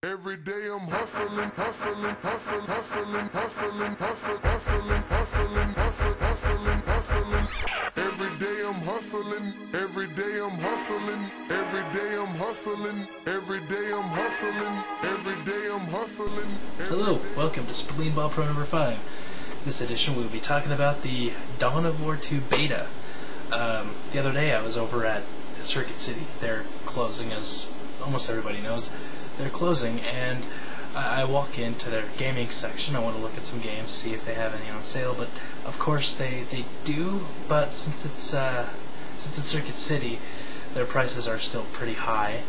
Every day I'm hustling, hustling, hustling, hustling, hustling, hustling, hustling, hustling, hustling, hustling, hustling. Every day I'm hustling, every day I'm hustling, every day I'm hustling, every day I'm hustling, every day I'm hustling. Hello, welcome to Spleen Ball Pro number 5. This edition we'll be talking about the Dawn of War 2 beta. The other day I was over at Circuit City. They're closing, as almost everybody knows. They're closing, and I walk into their gaming section. I want to look at some games, see if they have any on sale, but of course they do, but since it's Circuit City, their prices are still pretty high,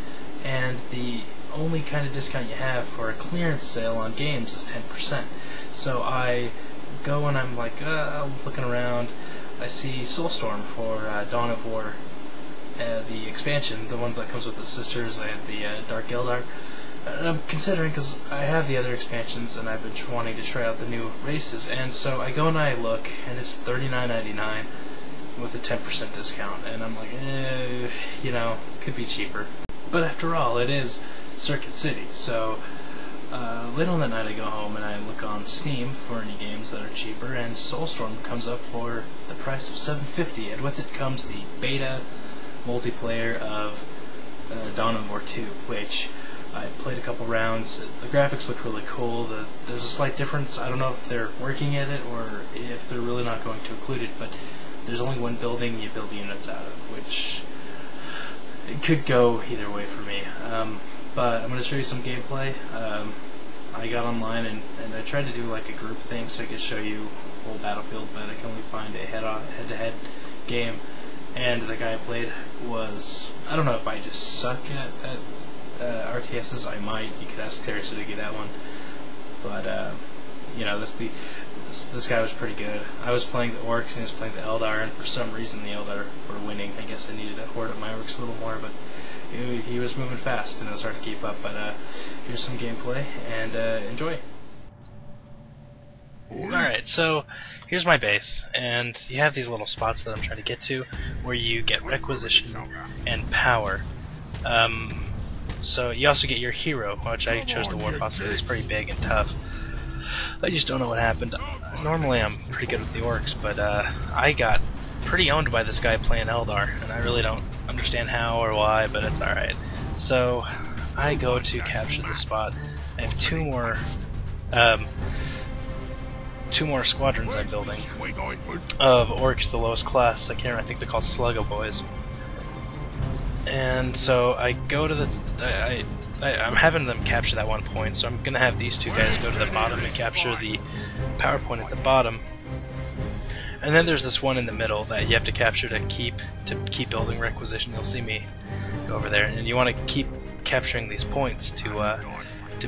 and the only kind of discount you have for a clearance sale on games is 10%. So I go and I'm like, I'm looking around. I see Soulstorm for Dawn of War, the expansion, the ones that comes with the sisters and the Dark Eldar. And I'm considering, because I have the other expansions and I've been wanting to try out the new races, and so I go and I look, and it's $39.99 with a 10% discount, and I'm like, you know, could be cheaper. But after all, it is Circuit City, so later on that night I go home and I look on Steam for any games that are cheaper, and Soulstorm comes up for the price of $7.50, and with it comes the beta multiplayer of Dawn of War 2, which I played a couple rounds. The graphics look really cool. There's a slight difference. I don't know if they're working at it or if they're really not going to include it, but there's only one building you build units out of, which it could go either way for me. But I'm going to show you some gameplay. I got online and I tried to do like a group thing so I could show you the whole battlefield, but I can only find a head-to-head game. And the guy I played was, I don't know if I just suck at RTSs. I might. You could ask Terry to get that one. But you know, this guy was pretty good. I was playing the orcs and he was playing the Eldar, and for some reason the Eldar were winning. I guess I needed to hoard up my orcs a little more, but he was moving fast and it was hard to keep up. But here's some gameplay, and enjoy. Alright, so here's my base, and you have these little spots that I'm trying to get to where you get requisition and power. So you also get your hero, which I chose the Warboss because it's pretty big and tough. I just don't know what happened. Normally I'm pretty good with the orcs, but I got pretty owned by this guy playing Eldar, and I really don't understand how or why, but it's alright. So I go to capture the spot. I have two more squadrons I'm building of orcs, the lowest class. I think they're called Sluggo Boys. And so I go to the I'm having them capture that one point, so I'm gonna have these two guys go to the bottom and capture the power point at the bottom. And then there's this one in the middle that you have to capture to keep building requisition. You'll see me go over there, and you want to keep capturing these points to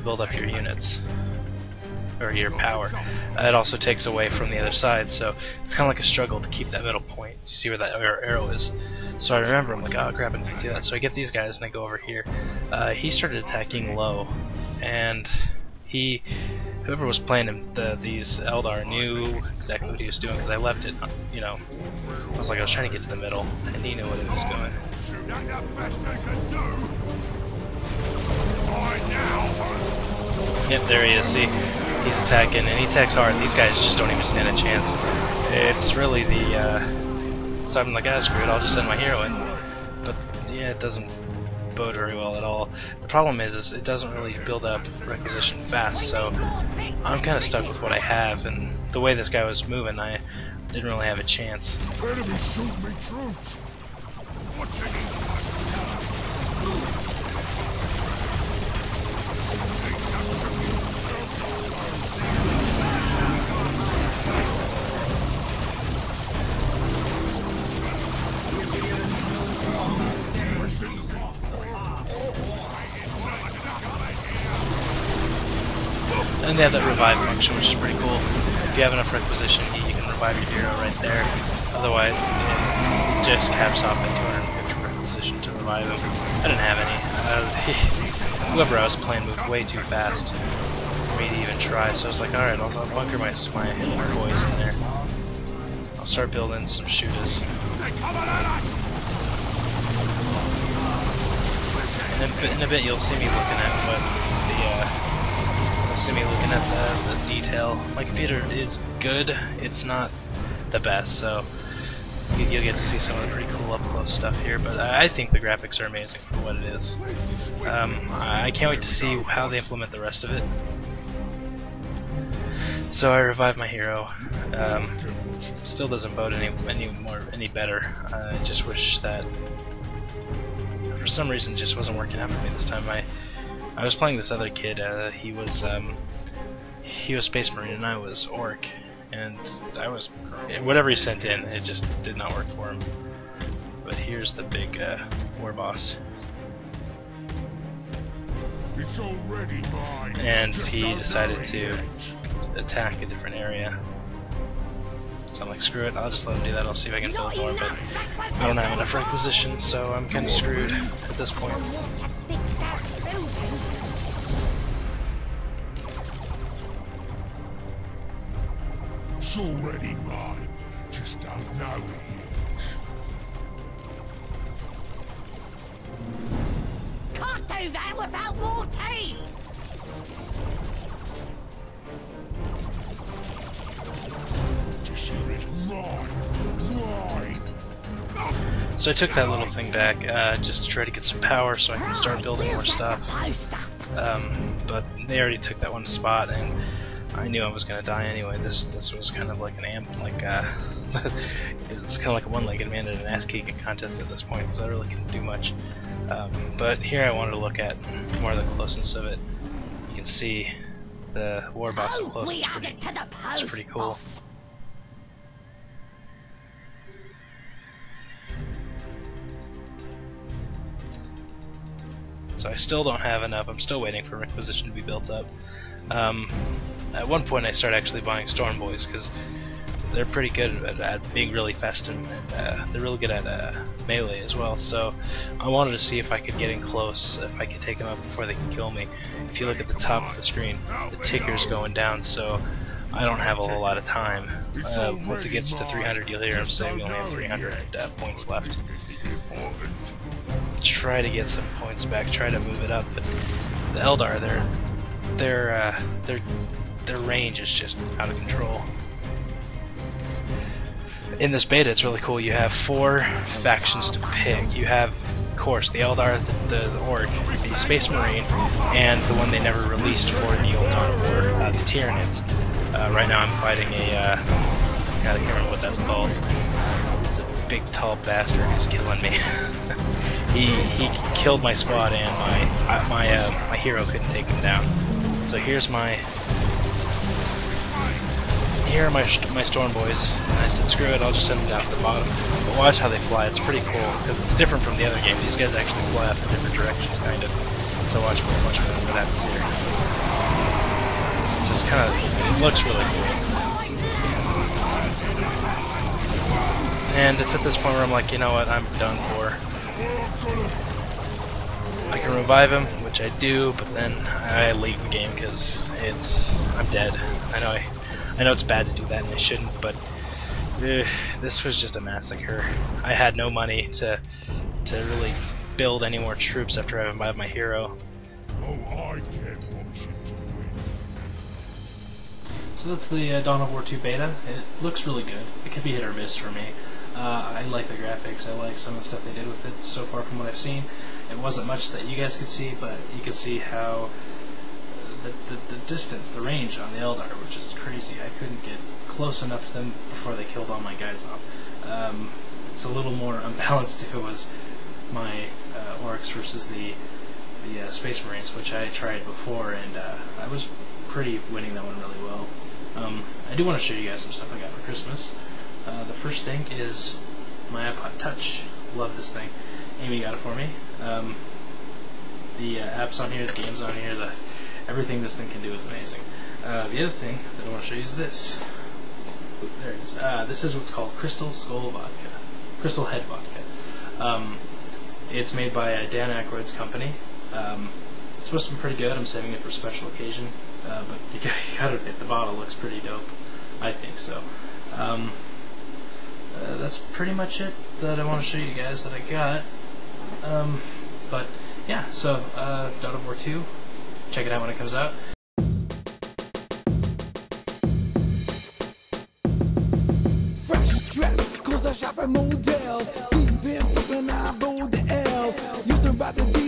build up your units or your power. It also takes away from the other side, so it's kind of like a struggle to keep that middle point. You see where that arrow is? So I remember, I'm like, oh crap, I didn't do that. So I get these guys and I go over here. He started attacking low, and whoever was playing him, these Eldar knew exactly what he was doing, because I left it, you know. I was like, I was trying to get to the middle, and he knew what it was going. Yep, there he is. See, he's attacking, and he attacks hard. These guys just don't even stand a chance. It's really so I'm like, screw it, I'll just send my hero in. But yeah, it doesn't bode very well at all. The problem is it doesn't really build up requisition fast, so I'm kind of stuck with what I have, and the way this guy was moving, I didn't really have a chance. Enemy shoot me troops. And they have that revive function, which is pretty cool. If you have enough requisition, you can revive your hero right there. Otherwise, it just caps off at 250 requisition to revive him. I didn't have any. Whoever I was playing moved way too fast for me to even try, so I was like, alright, I'll bunker my boys in there. I'll start building some shooters. And in a bit you'll see me looking at what see me looking at the detail. My computer is good, it's not the best, so you'll get to see some of the pretty cool up-close stuff here, but I think the graphics are amazing for what it is. I can't wait to see how they implement the rest of it. So I revived my hero. Still doesn't bode any better. I just wish that for some reason it just wasn't working out for me this time. I was playing this other kid. He was Space Marine and I was Orc, and whatever he sent in, it just did not work for him. But here's the big war boss. It's already mine. And he decided to attack a different area. So I'm like, screw it, I'll just let him do that. I'll see if I can build more, but I don't have enough requisitions, so I'm kind of screwed at this point. It's already mine. Just don't know it yet. Can't do that without more tea! This here is mine. Mine. So I took that little thing back just to try to get some power so I can start building more stuff. But they already took that one spot, and I knew I was gonna die anyway. This was kind of like an it's kind of like a one-legged man in an ass-kicking contest at this point, because I really couldn't do much. But here I wanted to look at more of the closeness of it. You can see the war boss up close. It's pretty cool. So I still don't have enough. I'm still waiting for Requisition to be built up. At one point I started actually buying Storm Boys because they're pretty good at being really fast, and they're really good at melee as well. So I wanted to see if I could get in close, if I could take them out before they can kill me. If you look at the top of the screen, the ticker's going down, so I don't have a whole lot of time. Once it gets to 300, you'll hear him say we only have 300 points left. Try to get some points back, try to move it up, but the Eldar, their range is just out of control. In this beta, it's really cool. You have 4 factions to pick. You have, of course, the Eldar, the Orc, the Space Marine, and the one they never released for the old Dawn of War, the Tyranids. Right now I'm fighting a, God, I can't remember what that's called. It's a big, tall bastard who's killing me. He killed my squad, and my hero couldn't take him down. So here are my Storm Boys, and I said screw it, I'll just send them down to the bottom. But watch how they fly, it's pretty cool, because it's different from the other game. These guys actually fly off in different directions, kind of. So watch what happens here. Just kind of, it looks really cool. And it's at this point where I'm like, you know what, I'm done for. I can revive him, which I do, but then I leave the game because I'm dead. I know it's bad to do that, and I shouldn't, but this was just a massacre. I had no money to really build any more troops after I revived my hero. Oh, I get what you're doing. So that's the Dawn of War 2 beta. It looks really good. It could be hit or miss for me. I like the graphics. I like some of the stuff they did with it so far from what I've seen. It wasn't much that you guys could see, but you could see how the distance, the range on the Eldar, which is crazy. I couldn't get close enough to them before they killed all my guys off. It's a little more unbalanced if it was my Orcs versus the Space Marines, which I tried before, and I was pretty winning that one really well. I do want to show you guys some stuff I got for Christmas. The first thing is my iPod Touch. Love this thing. Amy got it for me. The apps on here, the games on here, everything this thing can do is amazing. The other thing that I want to show you is this. Oop, there it is. This is what's called Crystal Head Vodka. It's made by Dan Aykroyd's company. It's supposed to be pretty good. I'm saving it for a special occasion, but you gotta admit the bottle looks pretty dope. I think so. That's pretty much it that I want to show you guys that I got. But yeah, so Dawn of War 2, check it out when it comes out. from motels. We've been flipping our bold the L's. Used to rock the